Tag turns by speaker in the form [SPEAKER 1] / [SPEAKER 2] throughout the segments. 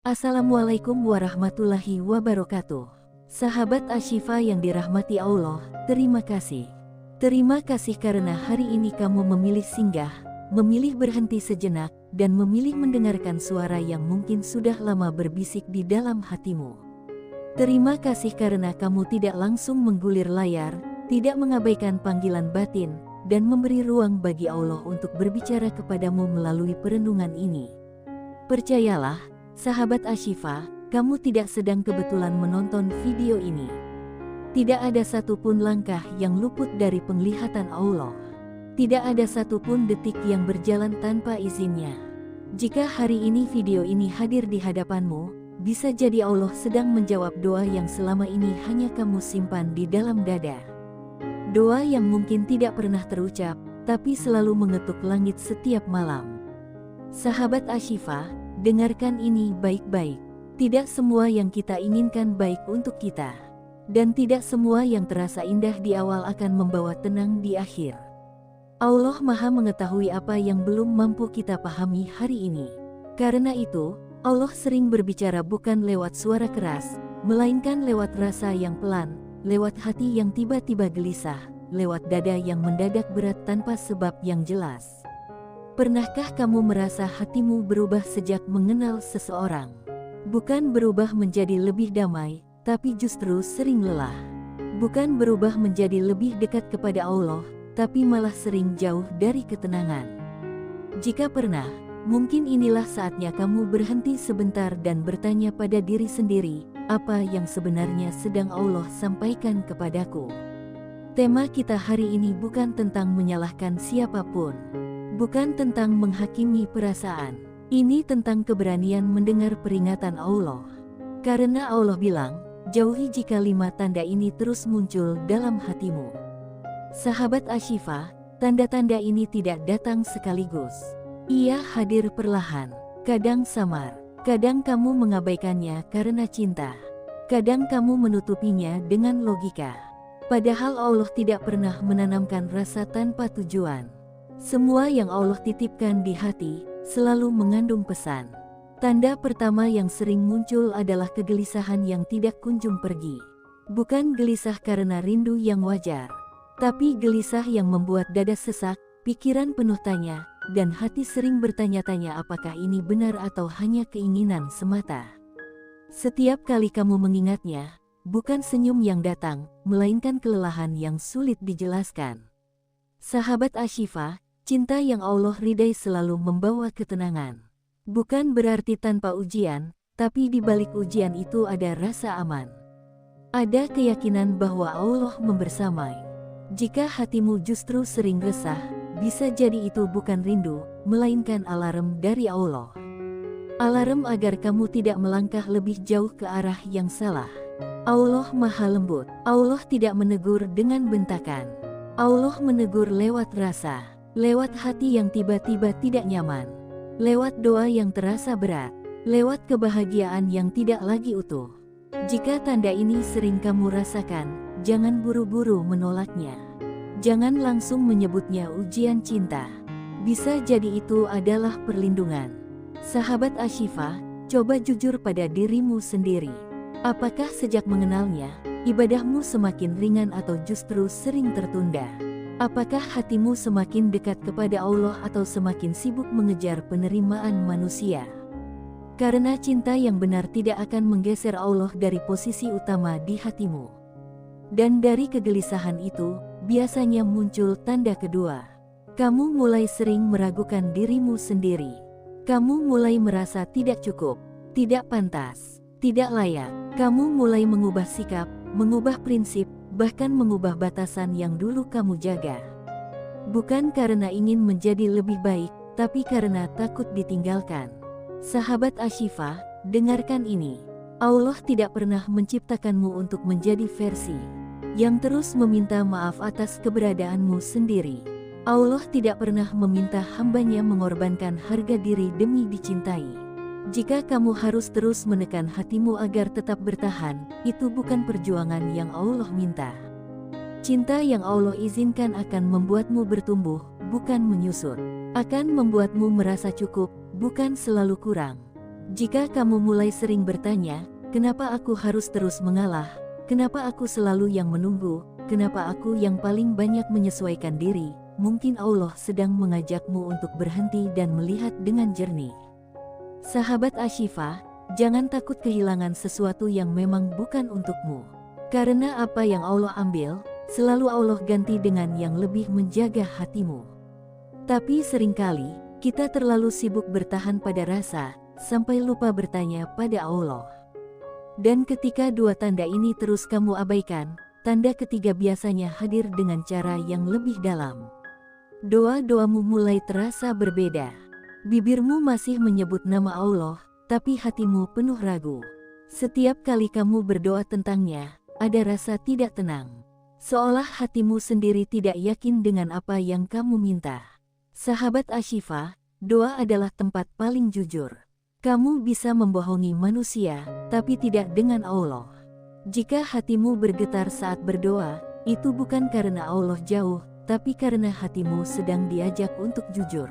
[SPEAKER 1] Assalamualaikum warahmatullahi wabarakatuh. Sahabat Ashifa yang dirahmati Allah, terima kasih. Terima kasih karena hari ini kamu memilih singgah, memilih berhenti sejenak, dan memilih mendengarkan suara yang mungkin sudah lama berbisik di dalam hatimu. Terima kasih karena kamu tidak langsung menggulir layar, tidak mengabaikan panggilan batin, dan memberi ruang bagi Allah untuk berbicara kepadamu melalui perenungan ini. Percayalah, sahabat Ashifa, kamu tidak sedang kebetulan menonton video ini. Tidak ada satupun langkah yang luput dari penglihatan Allah. Tidak ada satupun detik yang berjalan tanpa izinnya. Jika hari ini video ini hadir di hadapanmu, bisa jadi Allah sedang menjawab doa yang selama ini hanya kamu simpan di dalam dada. Doa yang mungkin tidak pernah terucap, tapi selalu mengetuk langit setiap malam. Sahabat Ashifa, dengarkan ini baik-baik. Tidak semua yang kita inginkan baik untuk kita. Dan tidak semua yang terasa indah di awal akan membawa tenang di akhir. Allah Maha mengetahui apa yang belum mampu kita pahami hari ini. Karena itu, Allah sering berbicara bukan lewat suara keras, melainkan lewat rasa yang pelan, lewat hati yang tiba-tiba gelisah, lewat dada yang mendadak berat tanpa sebab yang jelas. Pernahkah kamu merasa hatimu berubah sejak mengenal seseorang? Bukan berubah menjadi lebih damai, tapi justru sering lelah. Bukan berubah menjadi lebih dekat kepada Allah, tapi malah sering jauh dari ketenangan. Jika pernah, mungkin inilah saatnya kamu berhenti sebentar dan bertanya pada diri sendiri, apa yang sebenarnya sedang Allah sampaikan kepadaku? Tema kita hari ini bukan tentang menyalahkan siapapun. Bukan tentang menghakimi perasaan. Ini tentang keberanian mendengar peringatan Allah. Karena Allah bilang, jauhi jika 5 tanda ini terus muncul dalam hatimu. Sahabat Ashifa, tanda-tanda ini tidak datang sekaligus. Ia hadir perlahan, kadang samar, kadang kamu mengabaikannya karena cinta. Kadang kamu menutupinya dengan logika. Padahal Allah tidak pernah menanamkan rasa tanpa tujuan. Semua yang Allah titipkan di hati selalu mengandung pesan. Tanda pertama yang sering muncul adalah kegelisahan yang tidak kunjung pergi. Bukan gelisah karena rindu yang wajar, tapi gelisah yang membuat dada sesak, pikiran penuh tanya, dan hati sering bertanya-tanya apakah ini benar atau hanya keinginan semata. Setiap kali kamu mengingatnya, bukan senyum yang datang, melainkan kelelahan yang sulit dijelaskan. Sahabat Ashifa, cinta yang Allah ridai selalu membawa ketenangan. Bukan berarti tanpa ujian, tapi di balik ujian itu ada rasa aman. Ada keyakinan bahwa Allah membersamai. Jika hatimu justru sering resah, bisa jadi itu bukan rindu, melainkan alarm dari Allah. Alarm agar kamu tidak melangkah lebih jauh ke arah yang salah. Allah Maha Lembut. Allah tidak menegur dengan bentakan. Allah menegur lewat rasa. Lewat hati yang tiba-tiba tidak nyaman, lewat doa yang terasa berat, lewat kebahagiaan yang tidak lagi utuh. Jika tanda ini sering kamu rasakan, jangan buru-buru menolaknya. Jangan langsung menyebutnya ujian cinta. Bisa jadi itu adalah perlindungan. Sahabat Ashifa, coba jujur pada dirimu sendiri. Apakah sejak mengenalnya, ibadahmu semakin ringan atau justru sering tertunda? Apakah hatimu semakin dekat kepada Allah atau semakin sibuk mengejar penerimaan manusia? Karena cinta yang benar tidak akan menggeser Allah dari posisi utama di hatimu. Dan dari kegelisahan itu, biasanya muncul tanda kedua. Kamu mulai sering meragukan dirimu sendiri. Kamu mulai merasa tidak cukup, tidak pantas, tidak layak. Kamu mulai mengubah sikap, mengubah prinsip, bahkan mengubah batasan yang dulu kamu jaga. Bukan karena ingin menjadi lebih baik, tapi karena takut ditinggalkan. Sahabat Ashifa, dengarkan ini. Allah tidak pernah menciptakanmu untuk menjadi versi yang terus meminta maaf atas keberadaanmu sendiri. Allah tidak pernah meminta hambanya mengorbankan harga diri demi dicintai. Jika kamu harus terus menekan hatimu agar tetap bertahan, itu bukan perjuangan yang Allah minta. Cinta yang Allah izinkan akan membuatmu bertumbuh, bukan menyusut. Akan membuatmu merasa cukup, bukan selalu kurang. Jika kamu mulai sering bertanya, kenapa aku harus terus mengalah? Kenapa aku selalu yang menunggu? Kenapa aku yang paling banyak menyesuaikan diri? Mungkin Allah sedang mengajakmu untuk berhenti dan melihat dengan jernih. Sahabat Ashifa, jangan takut kehilangan sesuatu yang memang bukan untukmu. Karena apa yang Allah ambil, selalu Allah ganti dengan yang lebih menjaga hatimu. Tapi seringkali, kita terlalu sibuk bertahan pada rasa, sampai lupa bertanya pada Allah. Dan ketika dua tanda ini terus kamu abaikan, tanda ketiga biasanya hadir dengan cara yang lebih dalam. Doa-doamu mulai terasa berbeda. Bibirmu masih menyebut nama Allah, tapi hatimu penuh ragu. Setiap kali kamu berdoa tentangnya, ada rasa tidak tenang. Seolah hatimu sendiri tidak yakin dengan apa yang kamu minta. Sahabat Ashifa, doa adalah tempat paling jujur. Kamu bisa membohongi manusia, tapi tidak dengan Allah. Jika hatimu bergetar saat berdoa, itu bukan karena Allah jauh, tapi karena hatimu sedang diajak untuk jujur.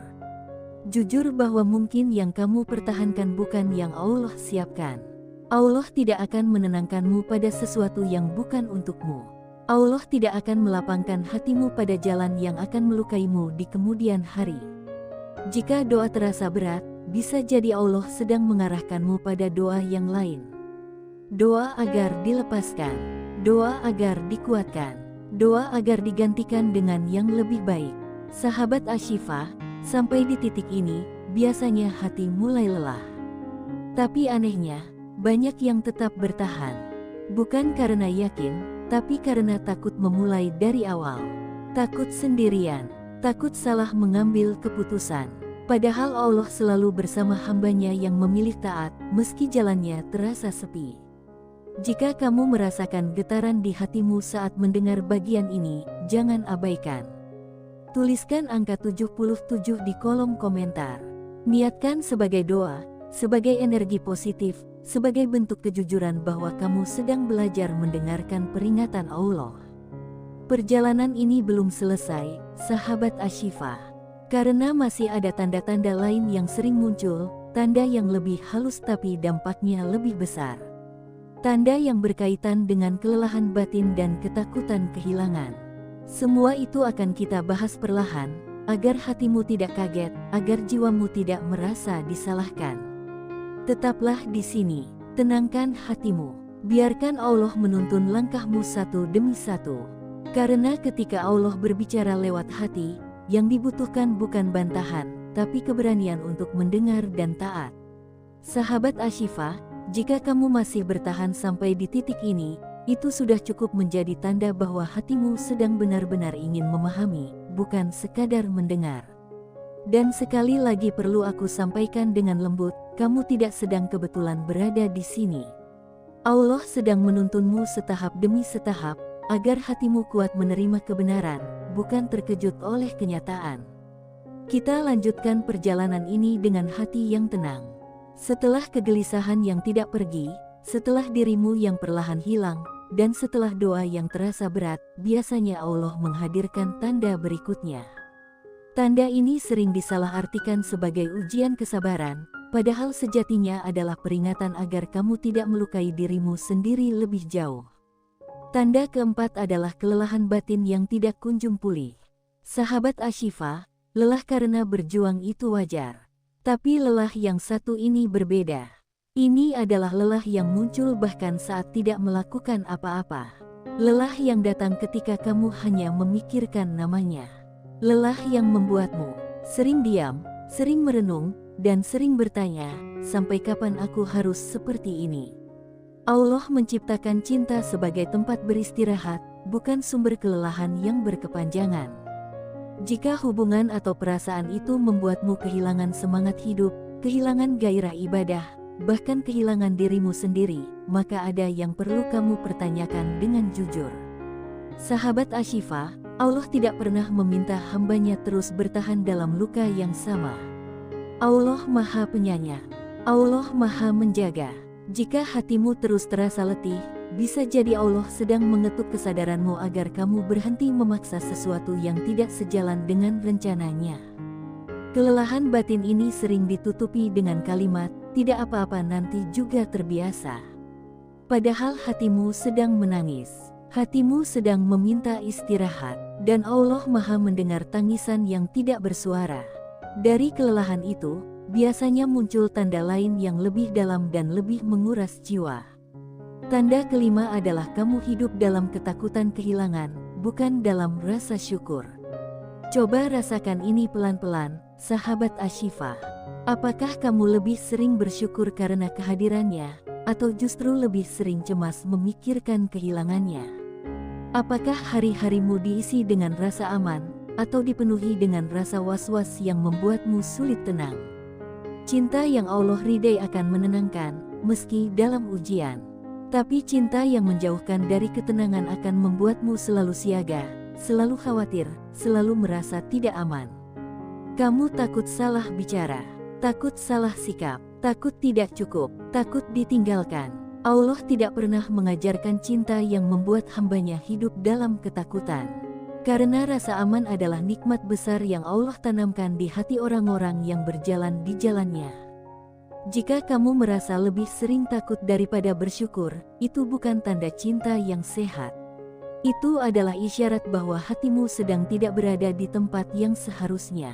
[SPEAKER 1] Jujur bahwa mungkin yang kamu pertahankan bukan yang Allah siapkan. Allah tidak akan menenangkanmu pada sesuatu yang bukan untukmu. Allah tidak akan melapangkan hatimu pada jalan yang akan melukaimu di kemudian hari. Jika doa terasa berat, bisa jadi Allah sedang mengarahkanmu pada doa yang lain. Doa agar dilepaskan, doa agar dikuatkan, doa agar digantikan dengan yang lebih baik. Sahabat Ashifa, sampai di titik ini, biasanya hati mulai lelah. Tapi anehnya, banyak yang tetap bertahan. Bukan karena yakin, tapi karena takut memulai dari awal. Takut sendirian, takut salah mengambil keputusan. Padahal Allah selalu bersama hambanya yang memilih taat, meski jalannya terasa sepi. Jika kamu merasakan getaran di hatimu saat mendengar bagian ini, jangan abaikan. Tuliskan angka 77 di kolom komentar. Niatkan sebagai doa, sebagai energi positif, sebagai bentuk kejujuran bahwa kamu sedang belajar mendengarkan peringatan Allah. Perjalanan ini belum selesai, sahabat Ashifa. Karena masih ada tanda-tanda lain yang sering muncul, tanda yang lebih halus tapi dampaknya lebih besar. Tanda yang berkaitan dengan kelelahan batin dan ketakutan kehilangan. Semua itu akan kita bahas perlahan, agar hatimu tidak kaget, agar jiwamu tidak merasa disalahkan. Tetaplah di sini, tenangkan hatimu, biarkan Allah menuntun langkahmu satu demi satu. Karena ketika Allah berbicara lewat hati, yang dibutuhkan bukan bantahan, tapi keberanian untuk mendengar dan taat. Sahabat Ashifa, jika kamu masih bertahan sampai di titik ini, itu sudah cukup menjadi tanda bahwa hatimu sedang benar-benar ingin memahami, bukan sekadar mendengar. Dan sekali lagi perlu aku sampaikan dengan lembut, kamu tidak sedang kebetulan berada di sini. Allah sedang menuntunmu setahap demi setahap, agar hatimu kuat menerima kebenaran, bukan terkejut oleh kenyataan. Kita lanjutkan perjalanan ini dengan hati yang tenang. Setelah kegelisahan yang tidak pergi, setelah dirimu yang perlahan hilang, dan setelah doa yang terasa berat, biasanya Allah menghadirkan tanda berikutnya. Tanda ini sering disalahartikan sebagai ujian kesabaran, padahal sejatinya adalah peringatan agar kamu tidak melukai dirimu sendiri lebih jauh. Tanda keempat adalah kelelahan batin yang tidak kunjung pulih. Sahabat Ashifa, lelah karena berjuang itu wajar. Tapi lelah yang satu ini berbeda. Ini adalah lelah yang muncul bahkan saat tidak melakukan apa-apa. Lelah yang datang ketika kamu hanya memikirkan namanya. Lelah yang membuatmu sering diam, sering merenung, dan sering bertanya, sampai kapan aku harus seperti ini? Allah menciptakan cinta sebagai tempat beristirahat, bukan sumber kelelahan yang berkepanjangan. Jika hubungan atau perasaan itu membuatmu kehilangan semangat hidup, kehilangan gairah ibadah, bahkan kehilangan dirimu sendiri, maka ada yang perlu kamu pertanyakan dengan jujur. Sahabat Ashifa, Allah tidak pernah meminta hambanya terus bertahan dalam luka yang sama. Allah Maha Penyayang, Allah Maha Menjaga. Jika hatimu terus terasa letih, bisa jadi Allah sedang mengetuk kesadaranmu agar kamu berhenti memaksa sesuatu yang tidak sejalan dengan rencananya. Kelelahan batin ini sering ditutupi dengan kalimat, tidak apa-apa, nanti juga terbiasa. Padahal hatimu sedang menangis, hatimu sedang meminta istirahat, dan Allah Maha mendengar tangisan yang tidak bersuara. Dari kelelahan itu, biasanya muncul tanda lain yang lebih dalam dan lebih menguras jiwa. Tanda kelima adalah kamu hidup dalam ketakutan kehilangan, bukan dalam rasa syukur. Coba rasakan ini pelan-pelan, sahabat Ashifa. Apakah kamu lebih sering bersyukur karena kehadirannya, atau justru lebih sering cemas memikirkan kehilangannya? Apakah hari-harimu diisi dengan rasa aman, atau dipenuhi dengan rasa was-was yang membuatmu sulit tenang? Cinta yang Allah ridai akan menenangkan, meski dalam ujian. Tapi cinta yang menjauhkan dari ketenangan akan membuatmu selalu siaga, selalu khawatir, selalu merasa tidak aman. Kamu takut salah bicara, takut salah sikap, takut tidak cukup, takut ditinggalkan. Allah tidak pernah mengajarkan cinta yang membuat hambanya hidup dalam ketakutan. Karena rasa aman adalah nikmat besar yang Allah tanamkan di hati orang-orang yang berjalan di jalannya. Jika kamu merasa lebih sering takut daripada bersyukur, itu bukan tanda cinta yang sehat. Itu adalah isyarat bahwa hatimu sedang tidak berada di tempat yang seharusnya.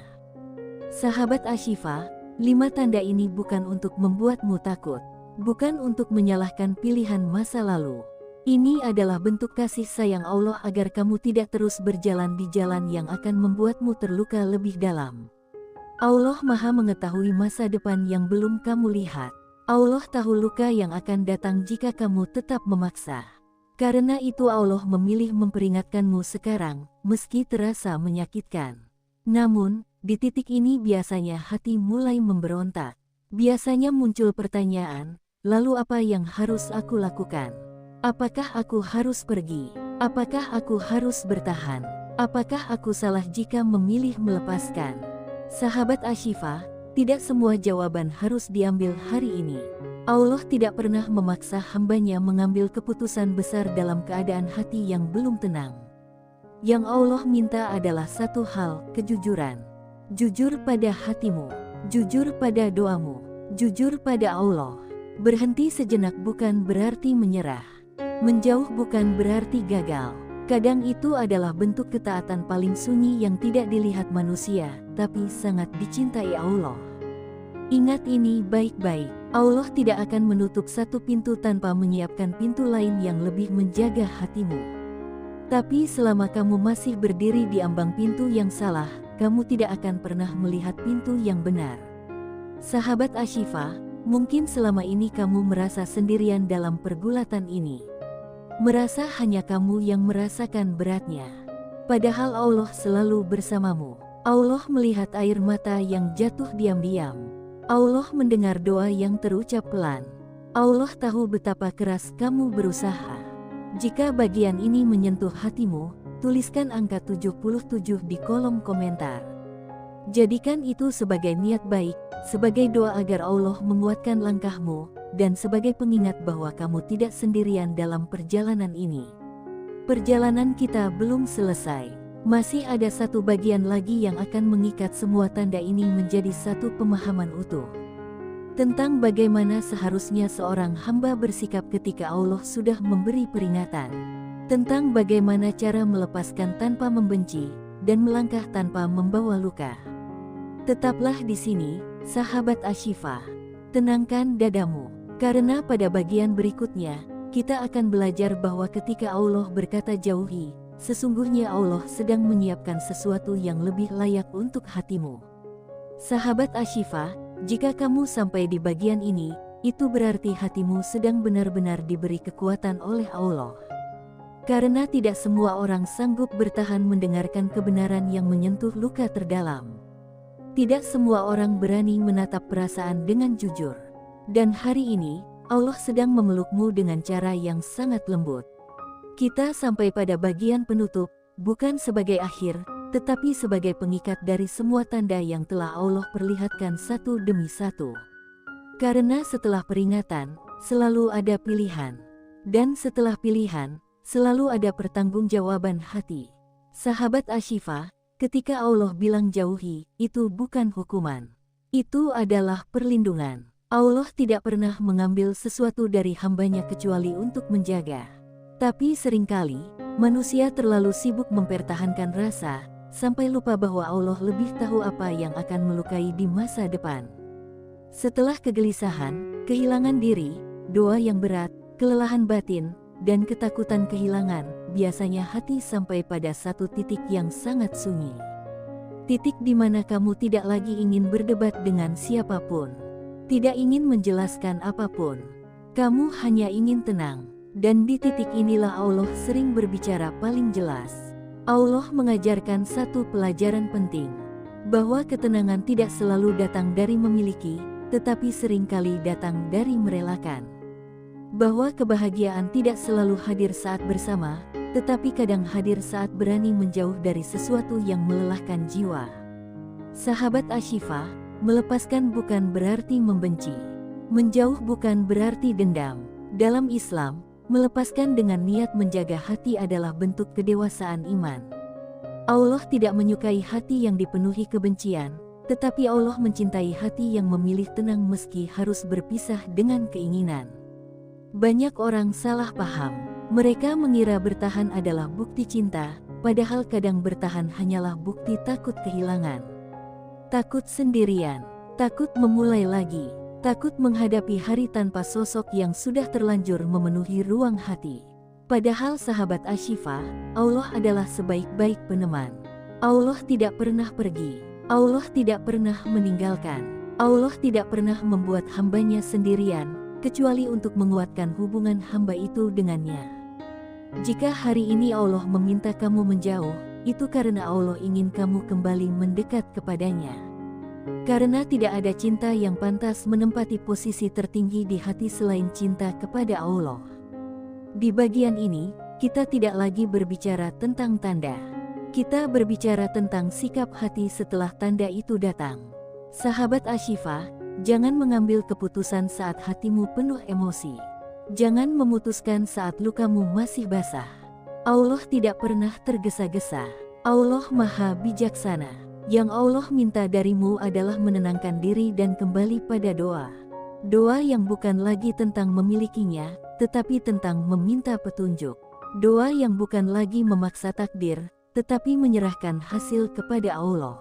[SPEAKER 1] Sahabat Ashifa, 5 tanda ini bukan untuk membuatmu takut, bukan untuk menyalahkan pilihan masa lalu. Ini adalah bentuk kasih sayang Allah agar kamu tidak terus berjalan di jalan yang akan membuatmu terluka lebih dalam. Allah Maha mengetahui masa depan yang belum kamu lihat. Allah tahu luka yang akan datang jika kamu tetap memaksa. Karena itu Allah memilih memperingatkanmu sekarang, meski terasa menyakitkan. Namun, di titik ini biasanya hati mulai memberontak. Biasanya muncul pertanyaan, lalu apa yang harus aku lakukan? Apakah aku harus pergi? Apakah aku harus bertahan? Apakah aku salah jika memilih melepaskan? Sahabat Ashifa, tidak semua jawaban harus diambil hari ini. Allah tidak pernah memaksa hambanya mengambil keputusan besar dalam keadaan hati yang belum tenang. Yang Allah minta adalah satu hal, kejujuran. Jujur pada hatimu, jujur pada doamu, jujur pada Allah. Berhenti sejenak bukan berarti menyerah. Menjauh bukan berarti gagal. Kadang itu adalah bentuk ketaatan paling sunyi yang tidak dilihat manusia, tapi sangat dicintai Allah. Ingat ini baik-baik, Allah tidak akan menutup satu pintu tanpa menyiapkan pintu lain yang lebih menjaga hatimu. Tapi selama kamu masih berdiri di ambang pintu yang salah, kamu tidak akan pernah melihat pintu yang benar. Sahabat Ashifa, mungkin selama ini kamu merasa sendirian dalam pergulatan ini. Merasa hanya kamu yang merasakan beratnya. Padahal Allah selalu bersamamu. Allah melihat air mata yang jatuh diam-diam. Allah mendengar doa yang terucap pelan. Allah tahu betapa keras kamu berusaha. Jika bagian ini menyentuh hatimu, tuliskan angka 77 di kolom komentar. Jadikan itu sebagai niat baik, sebagai doa agar Allah menguatkan langkahmu, dan sebagai pengingat bahwa kamu tidak sendirian dalam perjalanan ini. Perjalanan kita belum selesai. Masih ada satu bagian lagi yang akan mengikat semua tanda ini menjadi satu pemahaman utuh. Tentang bagaimana seharusnya seorang hamba bersikap ketika Allah sudah memberi peringatan. Tentang bagaimana cara melepaskan tanpa membenci, dan melangkah tanpa membawa luka. Tetaplah di sini, sahabat Ashifa. Tenangkan dadamu. Karena pada bagian berikutnya, kita akan belajar bahwa ketika Allah berkata jauhi, sesungguhnya Allah sedang menyiapkan sesuatu yang lebih layak untuk hatimu. Sahabat Ashifa, jika kamu sampai di bagian ini, itu berarti hatimu sedang benar-benar diberi kekuatan oleh Allah. Karena tidak semua orang sanggup bertahan mendengarkan kebenaran yang menyentuh luka terdalam. Tidak semua orang berani menatap perasaan dengan jujur. Dan hari ini, Allah sedang memelukmu dengan cara yang sangat lembut. Kita sampai pada bagian penutup, bukan sebagai akhir, tetapi sebagai pengikat dari semua tanda yang telah Allah perlihatkan satu demi satu. Karena setelah peringatan, selalu ada pilihan. Dan setelah pilihan, selalu ada pertanggungjawaban hati. Sahabat Ashifa, ketika Allah bilang jauhi, itu bukan hukuman. Itu adalah perlindungan. Allah tidak pernah mengambil sesuatu dari hambanya kecuali untuk menjaga. Tapi seringkali, manusia terlalu sibuk mempertahankan rasa, sampai lupa bahwa Allah lebih tahu apa yang akan melukai di masa depan. Setelah kegelisahan, kehilangan diri, doa yang berat, kelelahan batin, dan ketakutan kehilangan, biasanya hati sampai pada satu titik yang sangat sunyi. Titik di mana kamu tidak lagi ingin berdebat dengan siapapun. Tidak ingin menjelaskan apapun. Kamu hanya ingin tenang. Dan di titik inilah Allah sering berbicara paling jelas. Allah mengajarkan satu pelajaran penting. Bahwa ketenangan tidak selalu datang dari memiliki, tetapi seringkali datang dari merelakan. Bahwa kebahagiaan tidak selalu hadir saat bersama, tetapi kadang hadir saat berani menjauh dari sesuatu yang melelahkan jiwa. Sahabat Ashifa, melepaskan bukan berarti membenci. Menjauh bukan berarti dendam. Dalam Islam, melepaskan dengan niat menjaga hati adalah bentuk kedewasaan iman. Allah tidak menyukai hati yang dipenuhi kebencian, tetapi Allah mencintai hati yang memilih tenang meski harus berpisah dengan keinginan. Banyak orang salah paham. Mereka mengira bertahan adalah bukti cinta, padahal kadang bertahan hanyalah bukti takut kehilangan. Takut sendirian, takut memulai lagi, takut menghadapi hari tanpa sosok yang sudah terlanjur memenuhi ruang hati. Padahal sahabat Ashifa, Allah adalah sebaik-baik peneman. Allah tidak pernah pergi, Allah tidak pernah meninggalkan, Allah tidak pernah membuat hambanya sendirian, kecuali untuk menguatkan hubungan hamba itu dengannya. Jika hari ini Allah meminta kamu menjauh, itu karena Allah ingin kamu kembali mendekat kepadanya. Karena tidak ada cinta yang pantas menempati posisi tertinggi di hati selain cinta kepada Allah. Di bagian ini, kita tidak lagi berbicara tentang tanda. Kita berbicara tentang sikap hati setelah tanda itu datang. Sahabat Ashifa, jangan mengambil keputusan saat hatimu penuh emosi. Jangan memutuskan saat lukamu masih basah. Allah tidak pernah tergesa-gesa. Allah Maha Bijaksana. Yang Allah minta darimu adalah menenangkan diri dan kembali pada doa. Doa yang bukan lagi tentang memilikinya, tetapi tentang meminta petunjuk. Doa yang bukan lagi memaksa takdir, tetapi menyerahkan hasil kepada Allah.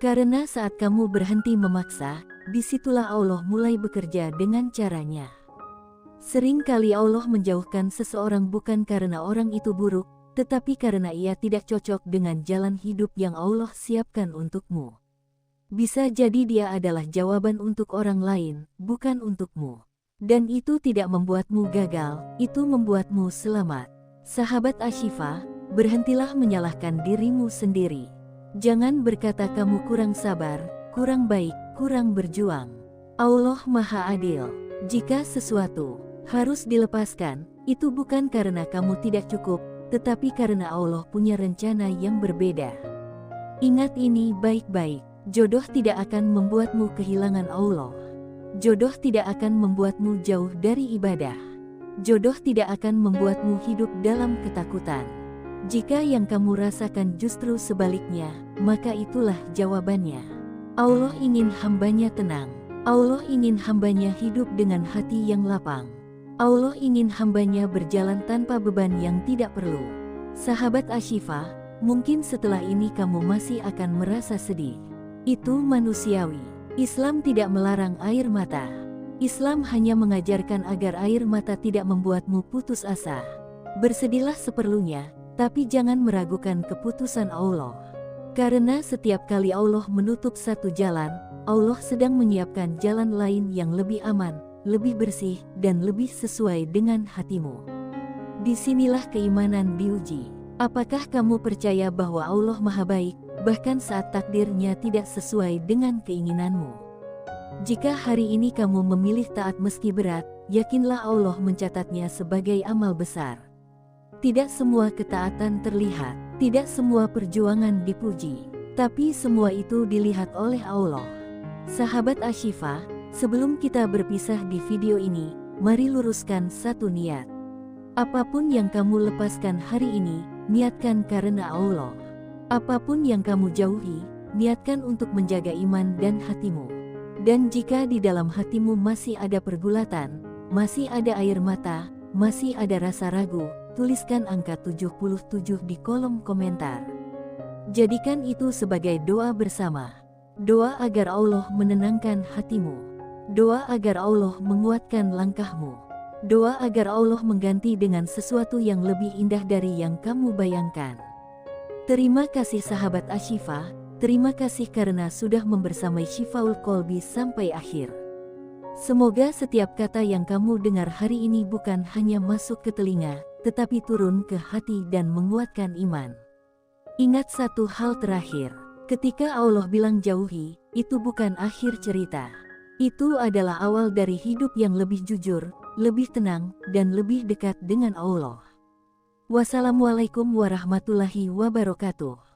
[SPEAKER 1] Karena saat kamu berhenti memaksa, disitulah Allah mulai bekerja dengan caranya. Seringkali Allah menjauhkan seseorang bukan karena orang itu buruk, tetapi karena ia tidak cocok dengan jalan hidup yang Allah siapkan untukmu. Bisa jadi dia adalah jawaban untuk orang lain, bukan untukmu. Dan itu tidak membuatmu gagal, itu membuatmu selamat. Sahabat Ashifa, berhentilah menyalahkan dirimu sendiri. Jangan berkata kamu kurang sabar, kurang baik, kurang berjuang. Allah Maha Adil. Jika sesuatu harus dilepaskan, itu bukan karena kamu tidak cukup, tetapi karena Allah punya rencana yang berbeda. Ingat ini baik-baik, jodoh tidak akan membuatmu kehilangan Allah. Jodoh tidak akan membuatmu jauh dari ibadah. Jodoh tidak akan membuatmu hidup dalam ketakutan. Jika yang kamu rasakan justru sebaliknya, maka itulah jawabannya. Allah ingin hambanya tenang. Allah ingin hambanya hidup dengan hati yang lapang. Allah ingin hambanya berjalan tanpa beban yang tidak perlu. Sahabat Ashifa, mungkin setelah ini kamu masih akan merasa sedih. Itu manusiawi. Islam tidak melarang air mata. Islam hanya mengajarkan agar air mata tidak membuatmu putus asa. Bersedihlah seperlunya, tapi jangan meragukan keputusan Allah. Karena setiap kali Allah menutup satu jalan, Allah sedang menyiapkan jalan lain yang lebih aman, lebih bersih, dan lebih sesuai dengan hatimu. Disinilah keimanan diuji. Apakah kamu percaya bahwa Allah Maha Baik, bahkan saat takdirnya tidak sesuai dengan keinginanmu? Jika hari ini kamu memilih taat meski berat, yakinlah Allah mencatatnya sebagai amal besar. Tidak semua ketaatan terlihat, tidak semua perjuangan dipuji, tapi semua itu dilihat oleh Allah. Sahabat Ashifa, sebelum kita berpisah di video ini, mari luruskan satu niat. Apapun yang kamu lepaskan hari ini, niatkan karena Allah. Apapun yang kamu jauhi, niatkan untuk menjaga iman dan hatimu. Dan jika di dalam hatimu masih ada pergulatan, masih ada air mata, masih ada rasa ragu, tuliskan angka 77 di kolom komentar. Jadikan itu sebagai doa bersama. Doa agar Allah menenangkan hatimu. Doa agar Allah menguatkan langkahmu. Doa agar Allah mengganti dengan sesuatu yang lebih indah dari yang kamu bayangkan. Terima kasih sahabat Ashifa, terima kasih karena sudah membersamai Shifaul Qalbi sampai akhir. Semoga setiap kata yang kamu dengar hari ini bukan hanya masuk ke telinga, tetapi turun ke hati dan menguatkan iman. Ingat satu hal terakhir, ketika Allah bilang jauhi, itu bukan akhir cerita. Itu adalah awal dari hidup yang lebih jujur, lebih tenang, dan lebih dekat dengan Allah. Wassalamualaikum warahmatullahi wabarakatuh.